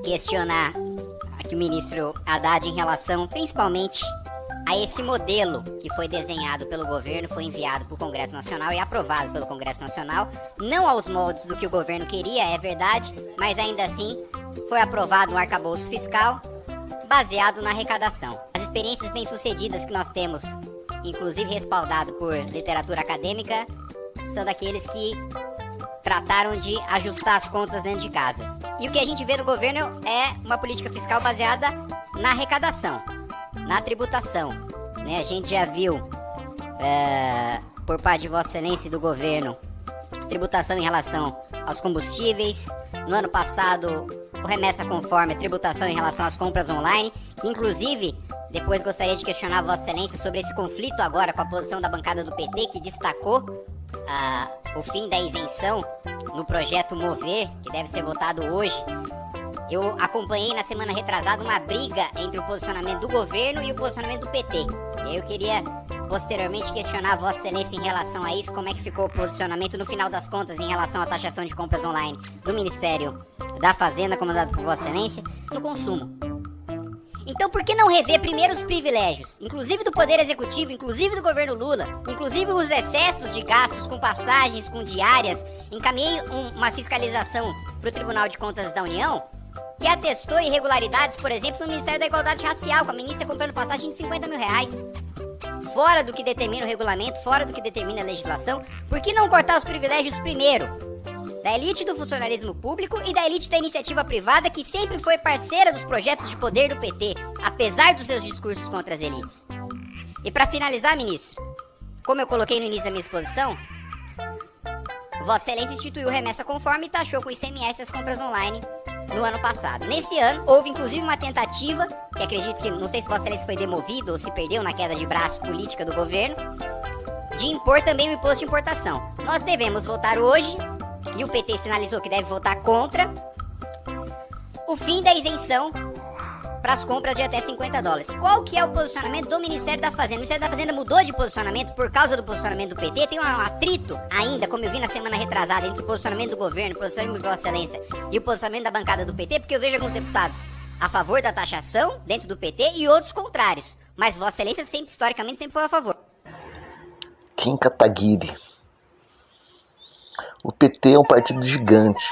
questionar aqui o ministro Haddad em relação principalmente a esse modelo que foi desenhado pelo governo, foi enviado para o Congresso Nacional e aprovado pelo Congresso Nacional, não aos moldes do que o governo queria, é verdade, mas ainda assim foi aprovado um arcabouço fiscal baseado na arrecadação. As experiências bem-sucedidas que nós temos, inclusive respaldado por literatura acadêmica, são daqueles que trataram de ajustar as contas dentro de casa. E o que a gente vê no governo é uma política fiscal baseada na arrecadação, na tributação, né? A gente já viu, por parte de Vossa Excelência e do governo, tributação em relação aos combustíveis. No ano passado, o remessa conforme a tributação em relação às compras online, que inclusive, depois gostaria de questionar Vossa Excelência sobre esse conflito agora com a posição da bancada do PT, que destacou o fim da isenção no projeto Mover, que deve ser votado hoje. Eu acompanhei na semana retrasada uma briga entre o posicionamento do governo e o posicionamento do PT. E aí eu queria posteriormente questionar a Vossa Excelência em relação a isso, como é que ficou o posicionamento no final das contas em relação à taxação de compras online do Ministério da Fazenda, comandado por Vossa Excelência, no consumo. Então por que não rever primeiro os privilégios, inclusive do Poder Executivo, inclusive do governo Lula, inclusive os excessos de gastos com passagens, com diárias? Encaminhei uma fiscalização para o Tribunal de Contas da União, que atestou irregularidades, por exemplo, no Ministério da Igualdade Racial, com a ministra comprando passagem de 50 mil reais. Fora do que determina o regulamento, fora do que determina a legislação. Por que não cortar os privilégios primeiro? Da elite do funcionalismo público e da elite da iniciativa privada, que sempre foi parceira dos projetos de poder do PT, apesar dos seus discursos contra as elites. E para finalizar, ministro, como eu coloquei no início da minha exposição, Vossa Excelência instituiu remessa conforme e taxou com ICMS as compras online no ano passado. Nesse ano, houve inclusive uma tentativa, que acredito que, não sei se Vossa Excelência foi demovido ou se perdeu na queda de braço política do governo, de impor também o imposto de importação. Nós devemos votar hoje, e o PT sinalizou que deve votar contra, o fim da isenção para as compras de até 50 dólares. Qual que é o posicionamento do Ministério da Fazenda? O Ministério da Fazenda mudou de posicionamento por causa do posicionamento do PT. Tem um atrito ainda, como eu vi na semana retrasada, entre o posicionamento do governo, o posicionamento de Vossa Excelência e o posicionamento da bancada do PT, porque eu vejo alguns deputados a favor da taxação dentro do PT e outros contrários. Mas Vossa Excelência sempre, historicamente, sempre foi a favor. Kim Kataguiri. O PT é um partido gigante,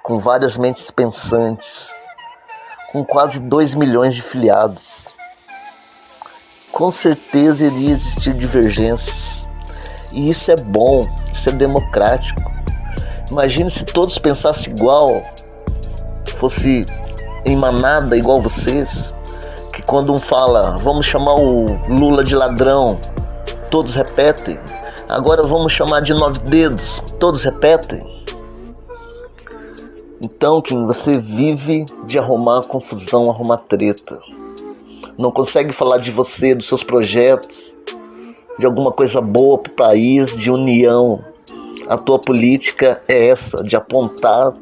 com várias mentes pensantes, com quase 2 milhões de filiados. Com certeza iria existir divergências. E isso é bom, isso é democrático. Imagine se todos pensassem igual, fosse em manada igual vocês, que quando um fala, vamos chamar o Lula de ladrão, todos repetem. Agora vamos chamar de 9 dedos, todos repetem. Então, Kim, você vive de arrumar confusão, arrumar treta. Não consegue falar de você, dos seus projetos, de alguma coisa boa para o país, de união. A tua política é essa, de apontar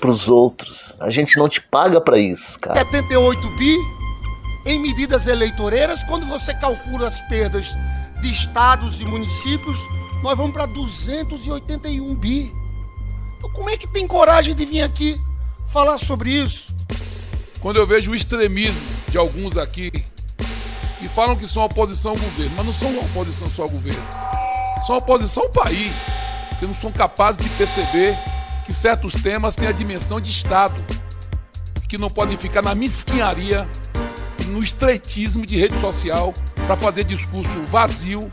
para os outros. A gente não te paga para isso, cara. 78 bi em medidas eleitoreiras, quando você calcula as perdas de estados e municípios, nós vamos para 281 bi. Então como é que tem coragem de vir aqui falar sobre isso? Quando eu vejo o extremismo de alguns aqui, que falam que são oposição ao governo, mas não são oposição só ao governo, são oposição ao país, que não são capazes de perceber que certos temas têm a dimensão de Estado, que não podem ficar na mesquinharia, no estreitismo de rede social, para fazer discurso vazio,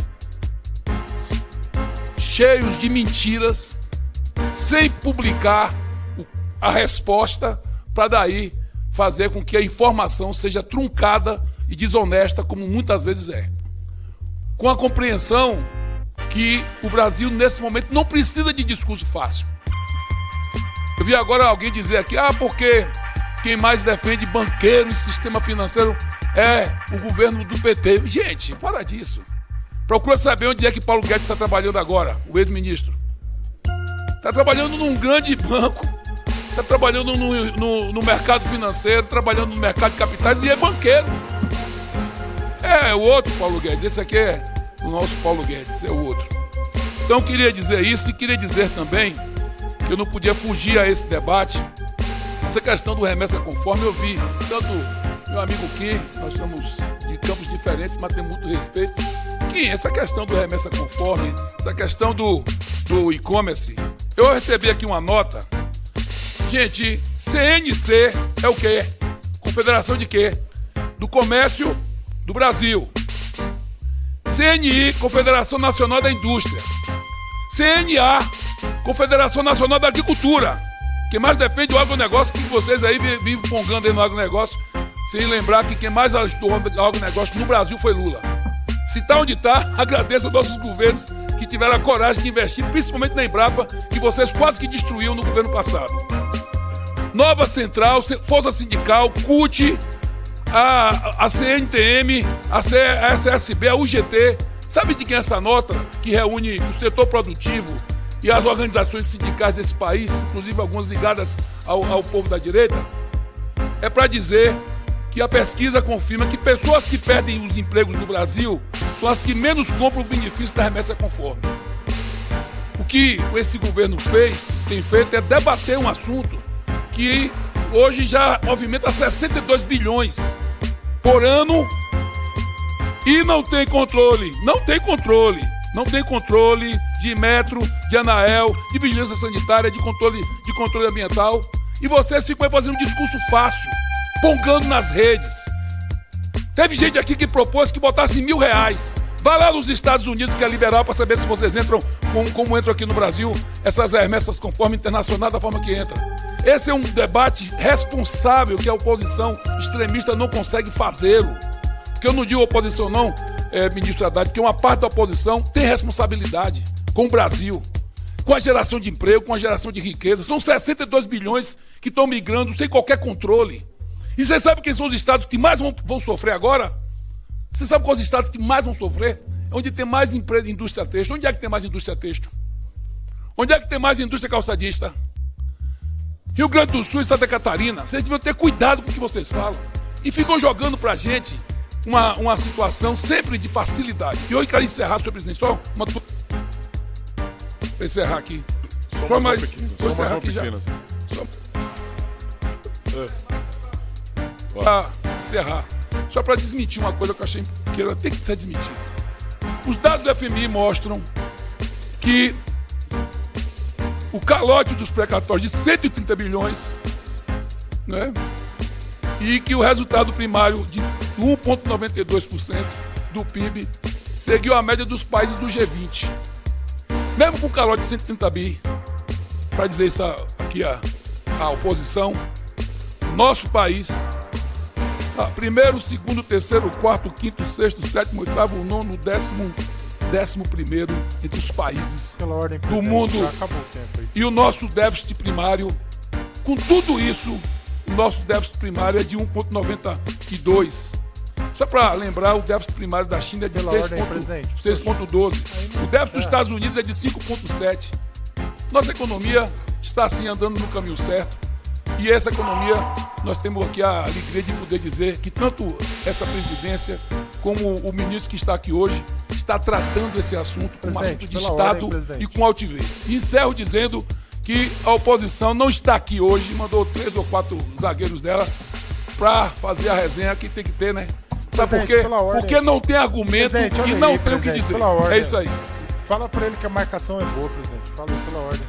cheios de mentiras, sem publicar a resposta, para daí fazer com que a informação seja truncada e desonesta, como muitas vezes é. Com a compreensão que o Brasil, nesse momento, não precisa de discurso fácil. Eu vi agora alguém dizer aqui, porque quem mais defende banqueiro e sistema financeiro é o governo do PT. Gente, para disso. Procura saber onde é que Paulo Guedes está trabalhando agora, o ex-ministro. Está trabalhando num grande banco, está trabalhando no mercado financeiro, trabalhando no mercado de capitais e é banqueiro. É o outro Paulo Guedes, esse aqui é o nosso Paulo Guedes, é o outro. Então queria dizer isso e queria dizer também que eu não podia fugir a esse debate Essa questão do remessa conforme eu vi, tanto meu amigo Kim, nós somos de campos diferentes, mas temos muito respeito. Kim, essa questão do remessa conforme, essa questão do e-commerce, eu recebi aqui uma nota. Gente, CNC é o quê? Confederação de quê? Do Comércio do Brasil. CNI, Confederação Nacional da Indústria. CNA, Confederação Nacional da Agricultura. Quem mais defende o agronegócio, que vocês aí vivem fongando aí no agronegócio, sem lembrar que quem mais ajudou o agronegócio no Brasil foi Lula. Se tá onde tá, agradeço aos nossos governos que tiveram a coragem de investir, principalmente na Embrapa, que vocês quase que destruíram no governo passado. Nova Central, Força Sindical, CUT, a CNTM, a CSB, a UGT. Sabe de quem é essa nota que reúne o setor produtivo e as organizações sindicais desse país, inclusive algumas ligadas ao povo da direita? É para dizer que a pesquisa confirma que pessoas que perdem os empregos no Brasil são as que menos compram o benefício da remessa conforme. O que esse governo tem feito é debater um assunto que hoje já movimenta 62 bilhões por ano e não tem controle de metro, de Anael, de vigilância sanitária, de controle ambiental. E vocês ficam aí fazendo um discurso fácil, pongando nas redes. Teve gente aqui que propôs que botasse R$1.000. Vai lá nos Estados Unidos, que é liberal, para saber se vocês entram como entram aqui no Brasil, essas remessas conforme internacional da forma que entra. Esse é um debate responsável que a oposição extremista não consegue fazê-lo. Porque eu não digo oposição não, ministro Haddad, porque uma parte da oposição tem responsabilidade com o Brasil, com a geração de emprego, com a geração de riqueza. São 62 bilhões que estão migrando sem qualquer controle. E você sabe quem são os estados que mais vão sofrer agora? Você sabe quais os estados que mais vão sofrer? É onde tem mais empresa de indústria têxtil. Onde é que tem mais indústria têxtil? Onde é que tem mais indústria calçadista? Rio Grande do Sul e Santa Catarina. Vocês deviam ter cuidado com o que vocês falam. E ficam jogando pra gente uma situação sempre de facilidade. E hoje quero encerrar, senhor presidente, só uma... Para encerrar aqui. Só mais... Vou encerrar aqui já. Para encerrar. Só para desmentir uma coisa que eu achei que tem que ser desmentida. Os dados do FMI mostram que o calote dos precatórios de 130 bilhões, né? E que o resultado primário de 1,92% do PIB seguiu a média dos países do G20. Mesmo com o calote de 130 bi, para dizer isso aqui a oposição, nosso país, primeiro, segundo, terceiro, quarto, quinto, sexto, sétimo, oitavo, nono, décimo primeiro entre os países do mundo. E o nosso déficit primário, com tudo isso, o nosso déficit primário é de 1,92. Só para lembrar, o déficit primário da China é de 6,12. O déficit dos Estados Unidos é de 5,7. Nossa economia está assim andando no caminho certo. E essa economia, nós temos aqui a alegria de poder dizer que tanto essa presidência como o ministro que está aqui hoje está tratando esse assunto como um assunto de Estado e com altivez. E encerro dizendo que a oposição não está aqui hoje, mandou 3 ou 4 zagueiros dela para fazer a resenha que tem que ter, né? Sabe por quê? Porque não tem argumento e não tem o que dizer. É isso aí. Fala para ele que a marcação é boa, presidente. Fala aí pela ordem.